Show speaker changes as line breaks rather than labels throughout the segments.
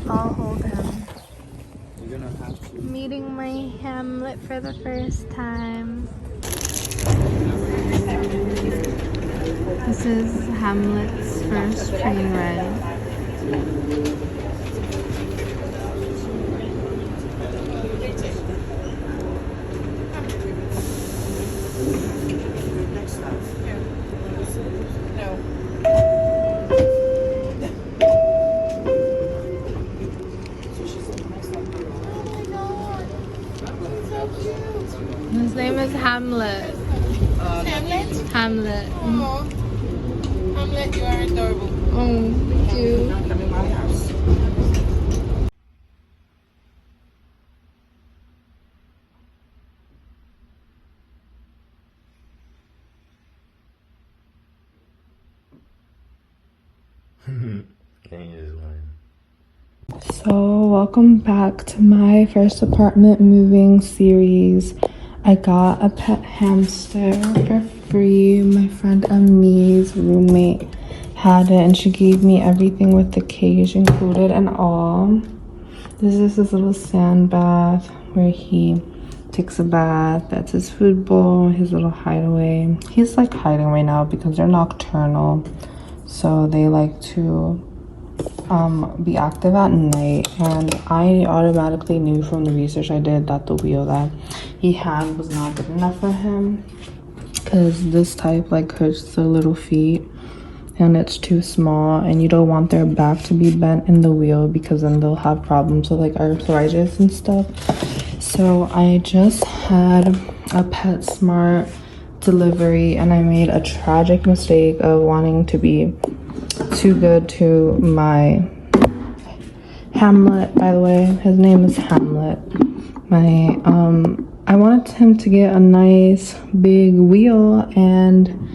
I'll hold him.
You're gonna have to.
Meeting my Hamlet for the first time. This is Hamlet's first train ride. His name is Hamlet.
Hamlet?
Hamlet.
Oh, Hamlet, you are adorable.
Oh, thank you.
Come in my house.
So, welcome back to my first apartment moving series. I got a pet hamster for free. My friend Ami's roommate had it and she gave me everything with the cage included and all. This is his little sand bath where he takes a bath. That's his food bowl, his little hideaway. He's like hiding right now because they're nocturnal, so they like to be active at night. And I automatically knew from the research I did that the wheel that he had was not good enough for him, because this type like hurts their little feet and it's too small, and you don't want their back to be bent in the wheel because then they'll have problems with like arthritis and stuff. So I just had a PetSmart delivery and I made a tragic mistake of wanting to be too good to my Hamlet. By the way, his name is Hamlet. I wanted him to get a nice big wheel, and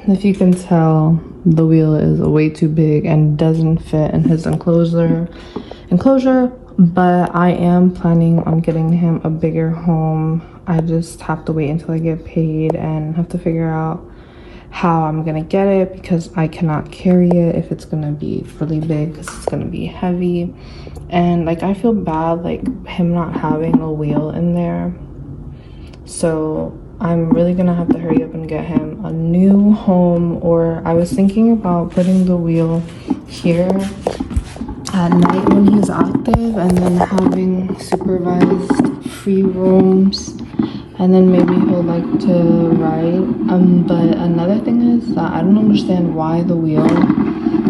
if you can tell, the wheel is way too big and doesn't fit in his enclosure. But I am planning on getting him a bigger home. I just have to wait until I get paid and have to figure out how I'm gonna get it, because I cannot carry it if it's gonna be really big, because it's gonna be heavy. And like I feel bad like him not having a wheel in there, so I'm really gonna have to hurry up and get him a new home. Or I was thinking about putting the wheel here at night when he's active and then having supervised free roams, and then maybe he'll like to ride. But another thing is that I don't understand why the wheel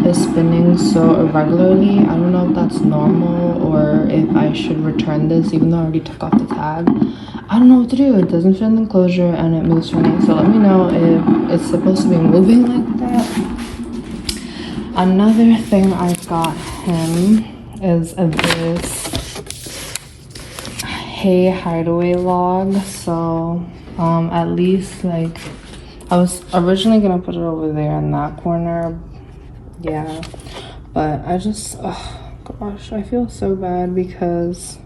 is spinning so irregularly. I don't know if that's normal or if I should return this, even though I already took off the tag. I don't know what to do. It doesn't fit in the enclosure and it moves funny. So let me know if it's supposed to be moving like that. Another thing I got him is this hay hideaway log. So at least like I was originally gonna put it over there in that corner, yeah, but I just, oh gosh, I feel so bad because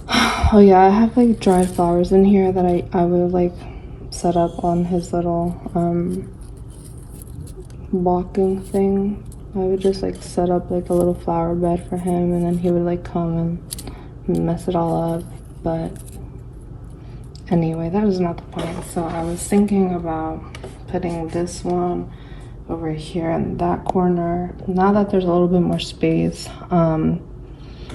oh yeah, I have like dried flowers in here that I would like set up on his little walking thing. I would just like set up like a little flower bed for him, and then he would like come and mess it all up. But anyway, that is not the point. So I was thinking about putting this one over here in that corner now that there's a little bit more space,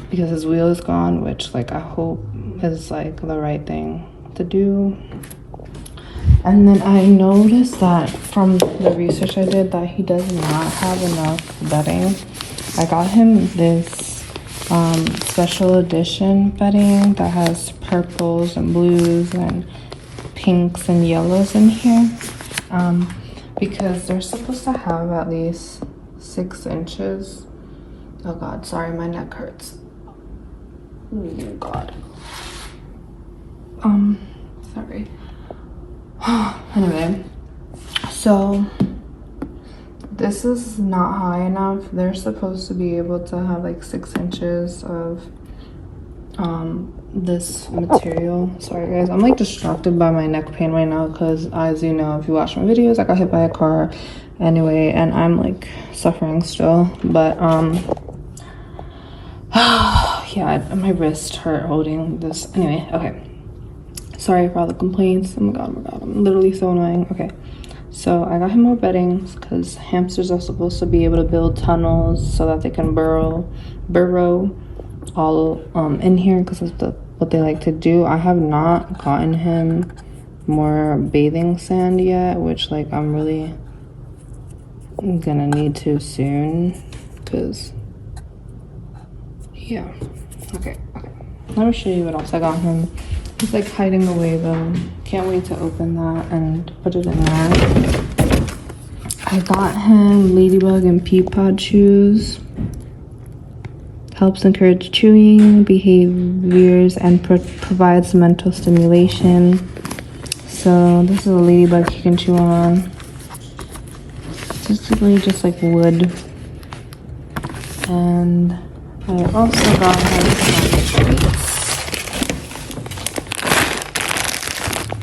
because his wheel is gone, which like I hope is like the right thing to do. And then I noticed that from the research I did that he does not have enough bedding. I got him this special edition bedding that has purples and blues and pinks and yellows in here, because they're supposed to have at least 6 inches. Oh god, sorry, my neck hurts. Oh god. Sorry. Anyway, so this is not high enough. They're supposed to be able to have like 6 inches of this material. Sorry guys, I'm like distracted by my neck pain right now because, as you know, if you watch my videos, I got hit by a car anyway, and I'm like suffering still, but yeah, my wrist hurt holding this. Anyway, okay, sorry for all the complaints. Oh my god, I'm literally so annoying. Okay, so I got him more beddings because hamsters are supposed to be able to build tunnels so that they can burrow all in here because that's what they like to do. I have not gotten him more bathing sand yet, which like I'm really gonna need to soon because yeah. Okay, let me show you what else I got him. He's like hiding away though. Can't wait to open that and put it in there. I got him ladybug and pea pod chews. Helps encourage chewing behaviors and provides mental stimulation. So this is a ladybug he can chew on. Basically just like wood. And I also got him some treats.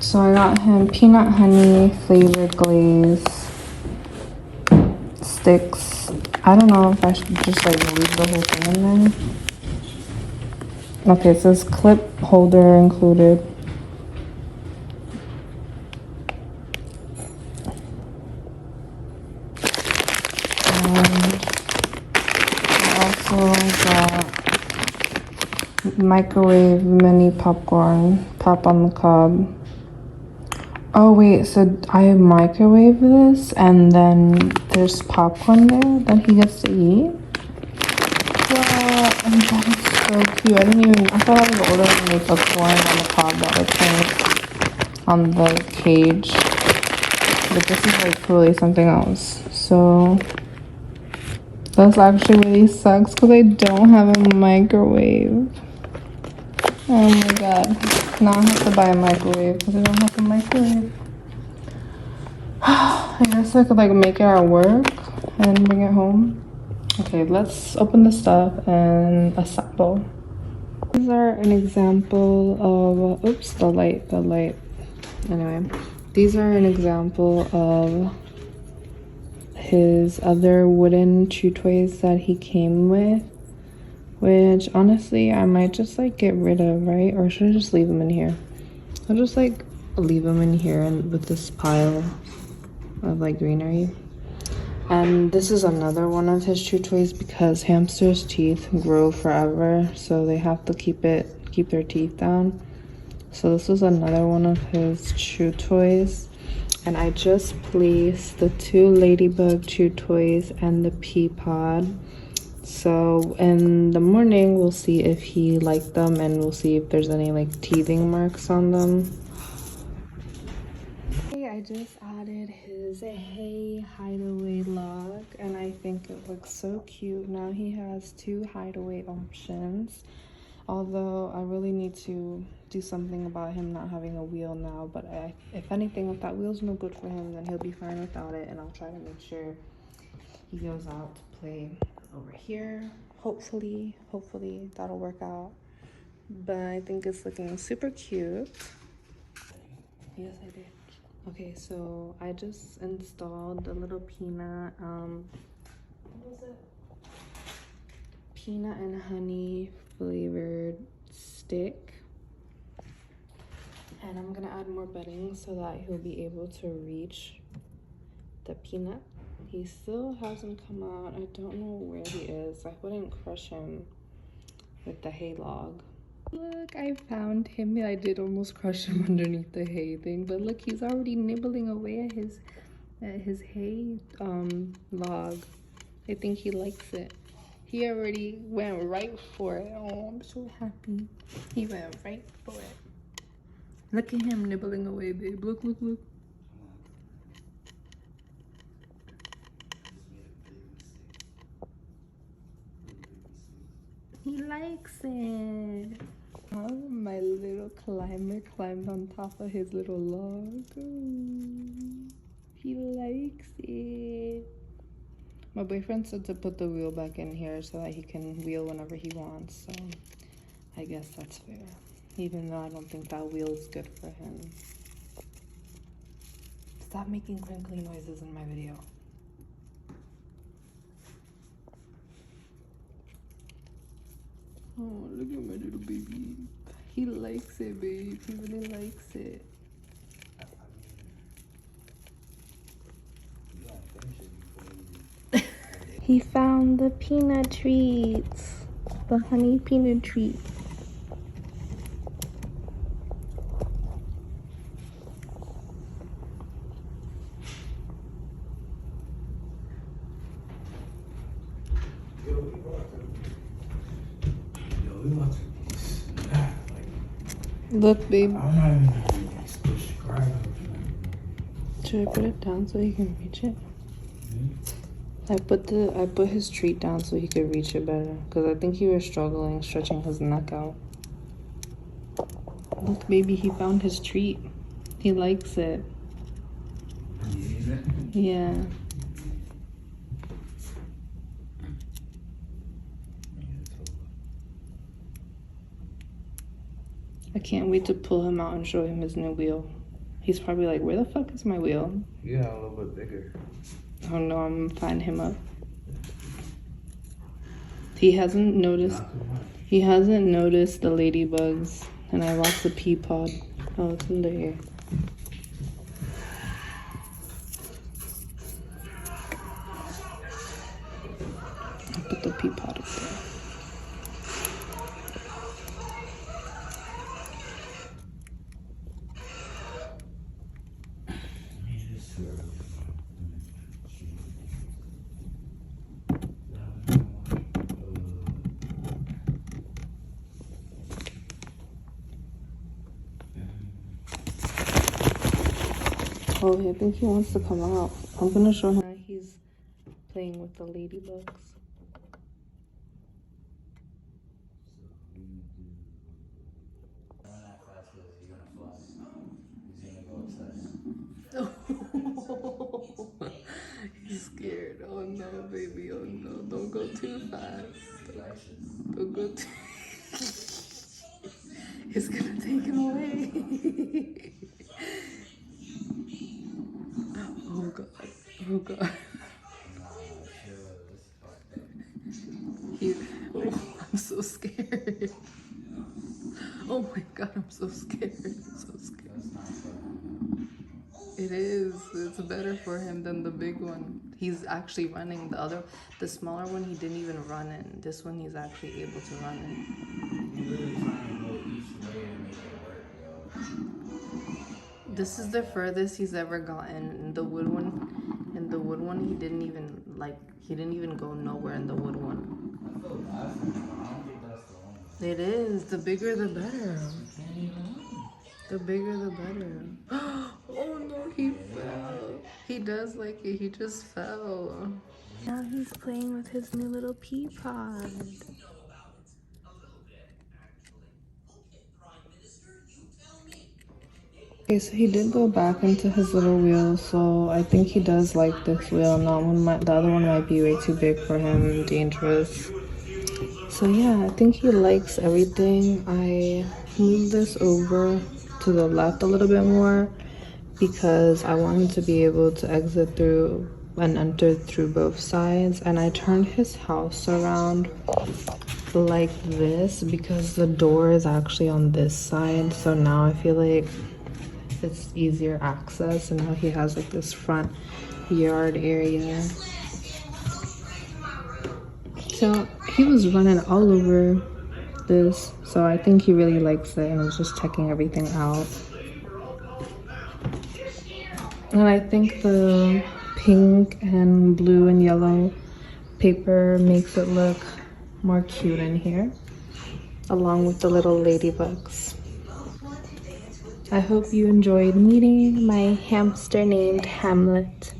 So I got him peanut honey flavored glaze sticks. I don't know if I should just like leave the whole thing in there. Okay, it says clip holder included. And I also got microwave mini popcorn, pop on the cob. Oh wait, so I microwave this and then there's popcorn there that he gets to eat? Wow, and that is so cute. I thought I was ordering like a corn on the cob that like hangs on the cage. But this is like totally something else. So that's actually really sucks because I don't have a microwave. Oh my god. Now I have to buy a microwave because I don't have a microwave. I guess I could like make it at work and bring it home. Okay, let's open the stuff and assemble. These are an example of, oops, the light. Anyway, these are an example of his other wooden chew toys that he came with, which honestly I might just like get rid of, right? Or should I just leave them in here? I'll just like leave them in here and with this pile of like greenery. And this is another one of his chew toys because hamsters' teeth grow forever, so they have to keep their teeth down. So this was another one of his chew toys. And I just placed the 2 ladybug chew toys and the pea pod. So in the morning we'll see if he liked them and we'll see if there's any like teething marks on them. I just added his hay hideaway log and I think it looks so cute. Now he has 2 hideaway options, although I really need to do something about him not having a wheel now. But if anything, if that wheel's no good for him, then he'll be fine without it, and I'll try to make sure he goes out to play over here. Hopefully that'll work out. But I think it's looking super cute. Yes, I did. Okay, so I just installed the little peanut, what was it? Peanut and honey flavored stick. And I'm gonna add more bedding so that he'll be able to reach the peanut. He still hasn't come out. I don't know where he is. I wouldn't crush him with the hay log. Look, I found him. I did almost crush him underneath the hay thing, but look, he's already nibbling away at his hay log. I think he likes it. He already went right for it. Oh, I'm so happy. He went right for it. Look at him nibbling away, babe. Look. He likes it. Oh, my little climber climbed on top of his little log. Ooh, he likes it. My boyfriend said to put the wheel back in here so that he can wheel whenever he wants, so I guess that's fair. Even though I don't think that wheel is good for him. Stop making crinkly noises in my video. Oh, look at my little baby. He likes it, babe. He really likes it. He found the peanut treats. The honey peanut treats. Look, babe.
I'm not even gonna describe it.
Should I put it down so he can reach it? I put his treat down so he could reach it better, because I think he was struggling stretching his neck out. Look, baby, he found his treat. He likes it. Yeah. I can't wait to pull him out and show him his new wheel. He's probably like, where the fuck is my wheel?
Yeah, a little bit bigger.
Oh no, I'm gonna find him up. He hasn't noticed. He hasn't noticed the ladybugs, and I lost the pea pod. Oh, it's in there. I put the pea pod up there. Oh, I think he wants to come out. I'm gonna show him he's playing with the ladybugs.
Run that fast because he's gonna fly. He's gonna go upstairs.
He's scared. Oh no, baby. Oh no. Don't go too fast. Don't go too. It's gonna take him away. Oh god. Oh god. He, oh, I'm so scared. Oh my god, I'm so scared. I'm so scared. It is. It's better for him than the big one. He's actually running. The smaller one, he didn't even run in. This one, he's actually able to run in.
He's really trying to go each way and make it work, yo.
This is the furthest he's ever gotten. In the wood one, he didn't even go nowhere in the wood one.
I feel bad for him, but I don't think that's the one.
It is. The bigger, the better. The bigger, the better. Oh no, he fell. He does like it. He just fell. Now he's playing with his new little pea pod. Okay, so he did go back into his little wheel, so I think he does like this wheel. The other one might be way too big for him, dangerous. So yeah, I think he likes everything. I moved this over to the left a little bit more because I want him to be able to exit through and enter through both sides. And I turned his house around like this because the door is actually on this side. So now I feel like it's easier access, and now he has like this front yard area. So he was running all over this, so I think he really likes it, and was just checking everything out. And I think the pink and blue and yellow paper makes it look more cute in here, along with the little ladybugs. I hope you enjoyed meeting my hamster named Hamlet.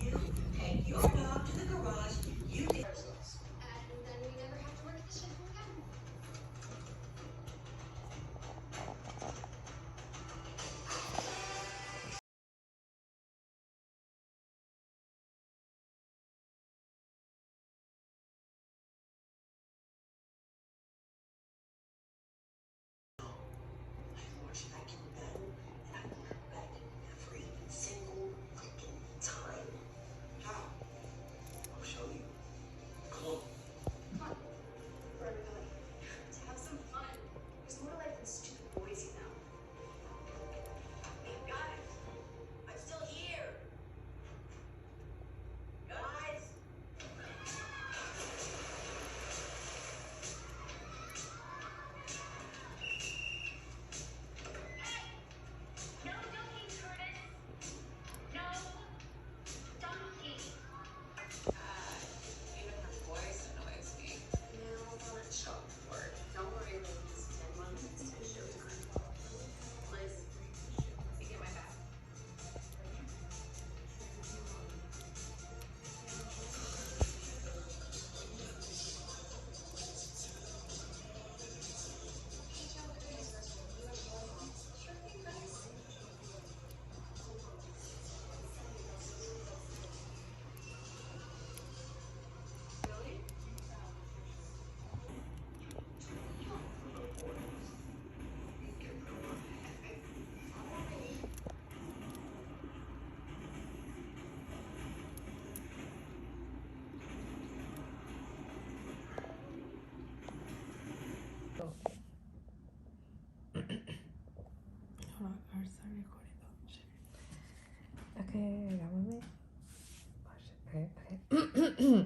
I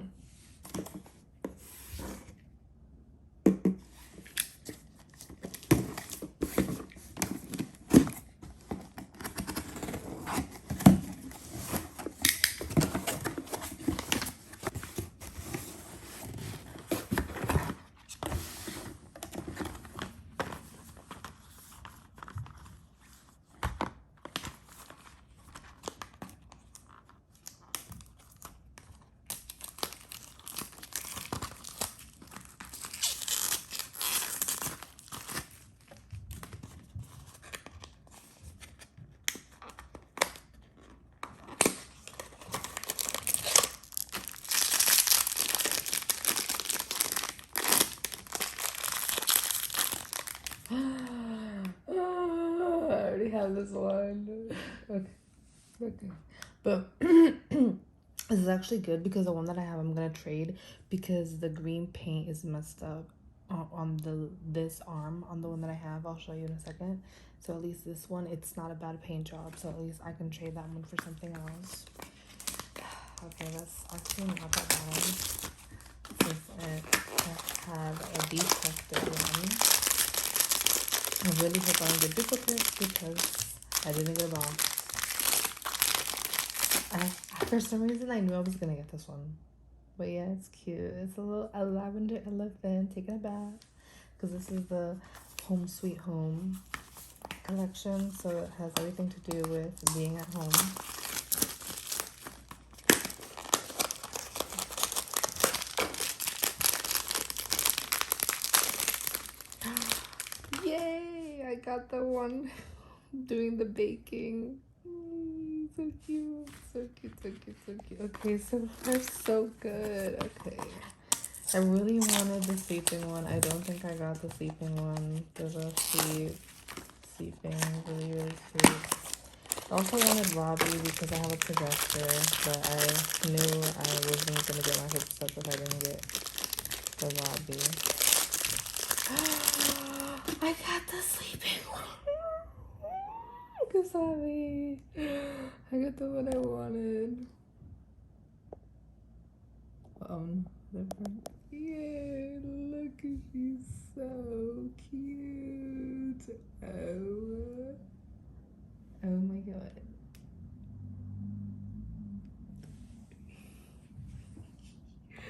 already have this one. Okay. But this is actually good because the one that I have, I'm gonna trade because the green paint is messed up on this arm on the one that I have. I'll show you in a second. So at least this one, it's not a bad paint job. So at least I can trade that one for something else. Okay, that's actually not that bad since it had a defective one. I really hope I don't get duplicates because I didn't get a box. For some reason, I knew I was gonna get this one. But yeah, it's cute. It's a lavender elephant taking a bath. Because this is the Home Sweet Home collection. So it has everything to do with being at home. Yay! I got the one doing the baking. So cute, so cute, so cute, so cute. Okay, so far so good. Okay, I really wanted the sleeping one. I don't think I got the sleeping one. There's a sleeping, really, really cute. I also wanted Robby because I have a projector, but I knew I wasn't gonna get my hopes up if I didn't get the Robby. I got the sleeping one. Sorry. I got the one I wanted. Yay, look, she's so cute. Oh.